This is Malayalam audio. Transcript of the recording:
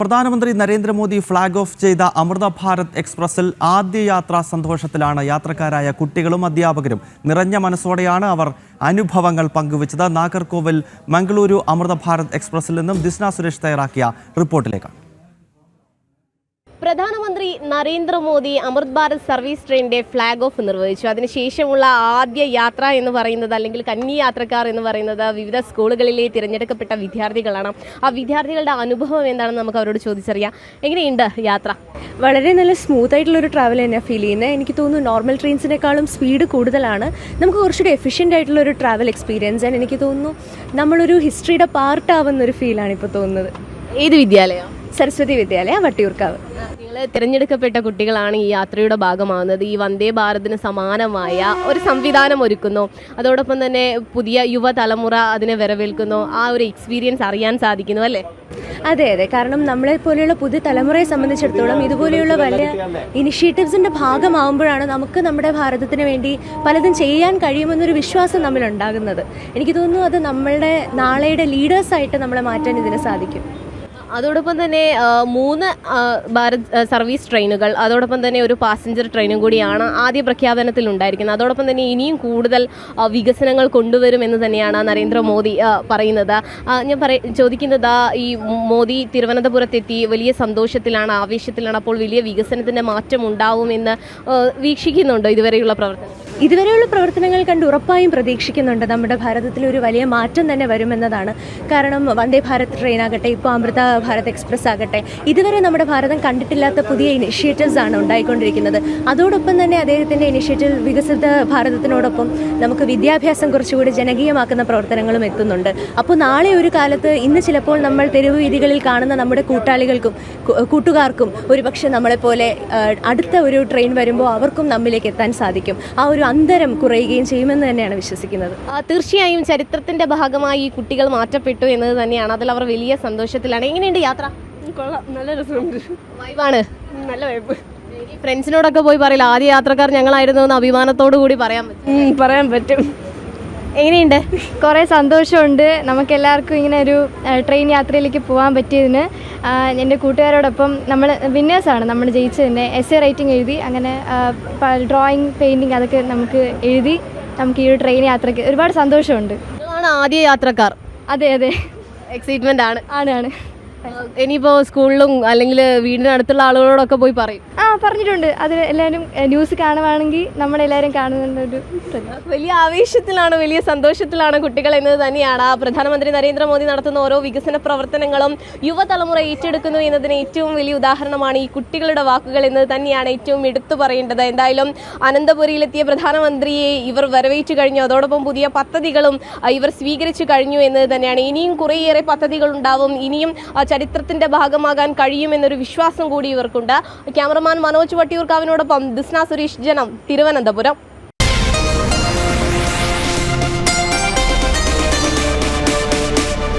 പ്രധാനമന്ത്രി നരേന്ദ്രമോദി ഫ്ളാഗ് ഓഫ് ചെയ്ത അമൃത ഭാരത് എക്സ്പ്രസിൽ ആദ്യ യാത്രാ സന്തോഷത്തിലാണ് യാത്രക്കാരായ കുട്ടികളും അധ്യാപകരും. നിറഞ്ഞ മനസ്സോടെയാണ് അവർ അനുഭവങ്ങൾ പങ്കുവച്ചത്. നാഗർകോവിൽ മംഗളൂരു അമൃത ഭാരത് എക്സ്പ്രസിൽ നിന്നും ദിസ്ന സുരേഷ് തയ്യാറാക്കിയ റിപ്പോർട്ടിലേക്ക്. പ്രധാനമന്ത്രി നരേന്ദ്രമോദി അമൃത് ഭാരത് സർവീസ് ട്രെയിനിന്റെ ഫ്ളാഗ് ഓഫ് നിർവഹിച്ചു. അതിനുശേഷമുള്ള ആദ്യ യാത്ര എന്ന് പറയുന്നത്, അല്ലെങ്കിൽ കന്നി യാത്രക്കാർ എന്ന് പറയുന്നത് വിവിധ സ്കൂളുകളിലെ തിരഞ്ഞെടുക്കപ്പെട്ട വിദ്യാർത്ഥികളാണ്. ആ വിദ്യാർത്ഥികളുടെ അനുഭവം എന്താണെന്ന് നമുക്ക് അവരോട് ചോദിച്ചറിയാം. എങ്ങനെയുണ്ട് യാത്ര? വളരെ നല്ല സ്മൂത്ത് ആയിട്ടുള്ളൊരു ട്രാവൽ തന്നെയാണ് ഫീൽ ചെയ്യുന്നത്. എനിക്ക് തോന്നുന്നു നോർമൽ ട്രെയിൻസിനേക്കാളും സ്പീഡ് കൂടുതലാണ്. നമുക്ക് കുറച്ചുകൂടി എഫിഷ്യൻ്റ് ആയിട്ടുള്ളൊരു ട്രാവൽ എക്സ്പീരിയൻസ് ആണ്. എനിക്ക് തോന്നുന്നു നമ്മളൊരു ഹിസ്റ്ററിയുടെ പാർട്ടാവുന്നൊരു ഫീലാണ് ഇപ്പോൾ തോന്നുന്നത്. ഏത് വിദ്യാലയം? സരസ്വതി വിദ്യാലയ, വട്ടിയൂർക്കാവ്. നിങ്ങൾ തിരഞ്ഞെടുക്കപ്പെട്ട കുട്ടികളാണ് ഈ യാത്രയുടെ ഭാഗമാകുന്നത്. ഈ വന്ദേ ഭാരതിന് സമാനമായ ഒരു സംവിധാനം ഒരുക്കുന്നു. അതോടൊപ്പം തന്നെ പുതിയ യുവതലമുറ അതിനെ വരവേൽക്കുന്നു. ആ ഒരു എക്സ്പീരിയൻസ് അറിയാൻ സാധിക്കുന്നു അല്ലേ? അതെ, കാരണം നമ്മളെ പോലെയുള്ള പുതിയ തലമുറയെ സംബന്ധിച്ചിടത്തോളം ഇതുപോലെയുള്ള വലിയ ഇനിഷ്യേറ്റീവ്സിൻ്റെ ഭാഗമാകുമ്പോഴാണ് നമുക്ക് നമ്മുടെ ഭാരതത്തിന് വേണ്ടി പലതും ചെയ്യാൻ കഴിയുമെന്നൊരു വിശ്വാസം നമ്മളുണ്ടാകുന്നത്. എനിക്ക് തോന്നുന്നു അത് നമ്മളുടെ നാളെയുടെ ലീഡേഴ്സായിട്ട് നമ്മളെ മാറ്റാൻ ഇതിന് സാധിക്കും. അതോടൊപ്പം തന്നെ 3 ഭാരത് സർവീസ് ട്രെയിനുകൾ, അതോടൊപ്പം തന്നെ ഒരു പാസഞ്ചർ ട്രെയിനും കൂടിയാണ് ആദ്യ പ്രഖ്യാപനത്തിൽ ഉണ്ടായിരിക്കുന്നത്. അതോടൊപ്പം തന്നെ ഇനിയും കൂടുതൽ വികസനങ്ങൾ കൊണ്ടുവരുമെന്ന് തന്നെയാണ് നരേന്ദ്രമോദി പറയുന്നത്. ഞാൻ ചോദിക്കുന്നത്, ഈ മോദി തിരുവനന്തപുരത്തെത്തി വലിയ സന്തോഷത്തിലാണ്, ആവേശത്തിലാണ്. അപ്പോൾ വലിയ വികസനത്തിൻ്റെ മാറ്റം ഉണ്ടാവുമെന്ന് വീക്ഷിക്കുന്നുണ്ടോ ഇതുവരെയുള്ള പ്രവർത്തനങ്ങൾ കണ്ട് ഉറപ്പായും പ്രതീക്ഷിക്കുന്നുണ്ട്. നമ്മുടെ ഭാരതത്തിൽ ഒരു വലിയ മാറ്റം തന്നെ വരുമെന്നതാണ്. കാരണം വന്ദേ ഭാരത് ട്രെയിൻ ആകട്ടെ, ഇപ്പോൾ അമൃത ഭാരത് എക്സ്പ്രസ് ആകട്ടെ, ഇതുവരെ നമ്മുടെ ഭാരതം കണ്ടിട്ടില്ലാത്ത പുതിയ ഇനിഷ്യേറ്റീവ്സ് ആണ് ഉണ്ടായിക്കൊണ്ടിരിക്കുന്നത്. അതോടൊപ്പം തന്നെ അദ്ദേഹത്തിൻ്റെ ഇനിഷ്യേറ്റീവ് വികസിത ഭാരതത്തിനോടൊപ്പം നമുക്ക് വിദ്യാഭ്യാസം കുറച്ചുകൂടി ജനകീയമാക്കുന്ന പ്രവർത്തനങ്ങളും എത്തുന്നുണ്ട്. അപ്പോൾ നാളെ ഒരു കാലത്ത് ഇന്ന് ചിലപ്പോൾ നമ്മൾ തെരുവ് വീതികളിൽ കാണുന്ന നമ്മുടെ കൂട്ടാളികൾക്കും കൂട്ടുകാർക്കും ഒരുപക്ഷെ നമ്മളെപ്പോലെ അടുത്ത ഒരു ട്രെയിൻ വരുമ്പോൾ അവർക്കും നമ്മിലേക്ക് എത്താൻ സാധിക്കും. ആ ഒരു അന്തരം കുറയുകയും ചെയ്യുമെന്ന് തന്നെയാണ് വിശ്വസിക്കുന്നത്. തീർച്ചയായും ചരിത്രത്തിന്റെ ഭാഗമായി ഈ കുട്ടികൾ മാറ്റപ്പെട്ടു എന്നത് തന്നെയാണ്. അതിൽ അവർ വലിയ സന്തോഷത്തിലാണ്. എങ്ങനെയുണ്ട് യാത്ര? കൊള്ളാം, നല്ല രസമുണ്ട്. വൈബാണ്, നല്ല വൈബ്. ഫ്രണ്ട്സിനോടൊക്കെ പോയി പറയില്ല ആദ്യ യാത്രക്കാർ ഞങ്ങളായിരുന്നു എന്ന് അഭിമാനത്തോടു കൂടി പറയാൻ പറ്റും. എങ്ങനെയുണ്ട്? കുറേ സന്തോഷമുണ്ട്. നമുക്കെല്ലാവർക്കും ഇങ്ങനെ ഒരു ട്രെയിൻ യാത്രയിലേക്ക് പോകാൻ പറ്റിയതിന്. എൻ്റെ കൂട്ടുകാരോടൊപ്പം നമ്മൾ വിന്നേഴ്സാണ്, നമ്മൾ ജയിച്ചതിൻ്റെ എസ്സേ റൈറ്റിംഗ് എഴുതി, അങ്ങനെ ഡ്രോയിങ്, പെയിൻറ്റിങ് അതൊക്കെ നമുക്ക് എഴുതി. നമുക്ക് ഈ ഒരു ട്രെയിൻ യാത്രയ്ക്ക് ഒരുപാട് സന്തോഷമുണ്ട്. ആദ്യ യാത്രക്കാർ? അതെ, എക്സൈറ്റ്മെൻ്റ് ആണ്. ഇനിയിപ്പോൾ സ്കൂളിലും അല്ലെങ്കിൽ വീടിന് അടുത്തുള്ള ആളുകളോടൊക്കെ പോയി പറയും? പറഞ്ഞിട്ടുണ്ട്. അത് എല്ലാവരും ന്യൂസ് കാണുവാണെങ്കിൽ നമ്മളെല്ലാവരും കാണുന്നൊരു വലിയ ആവേശത്തിലാണ്, വലിയ സന്തോഷത്തിലാണ് കുട്ടികൾ എന്നത് തന്നെയാണ്. പ്രധാനമന്ത്രി നരേന്ദ്രമോദി നടത്തുന്ന ഓരോ വികസന പ്രവർത്തനങ്ങളും യുവതലമുറ ഏറ്റെടുക്കുന്നു എന്നതിന് ഏറ്റവും വലിയ ഉദാഹരണമാണ് ഈ കുട്ടികളുടെ വാക്കുകൾ എന്നത് തന്നെയാണ് ഏറ്റവും എടുത്തു പറയേണ്ടത്. എന്തായാലും അനന്തപുരിയിലെത്തിയ പ്രധാനമന്ത്രിയെ ഇവർ വരവേറ്റു കഴിഞ്ഞു. അതോടൊപ്പം പുതിയ പദ്ധതികളും ഇവർ സ്വീകരിച്ചു കഴിഞ്ഞു എന്നത് തന്നെയാണ്. ഇനിയും കുറേയേറെ പദ്ധതികൾ ഉണ്ടാവും. ഇനിയും ചരിത്രത്തിന്റെ ഭാഗമാകാൻ കഴിയുമെന്നൊരു വിശ്വാസം കൂടി ഇവർക്കുണ്ട്. ക്യാമറമാൻ മനോജ് വട്ടിയൂർക്കാവിനോടൊപ്പം ദിസ്ന സുരേഷ്, ജനം, തിരുവനന്തപുരം.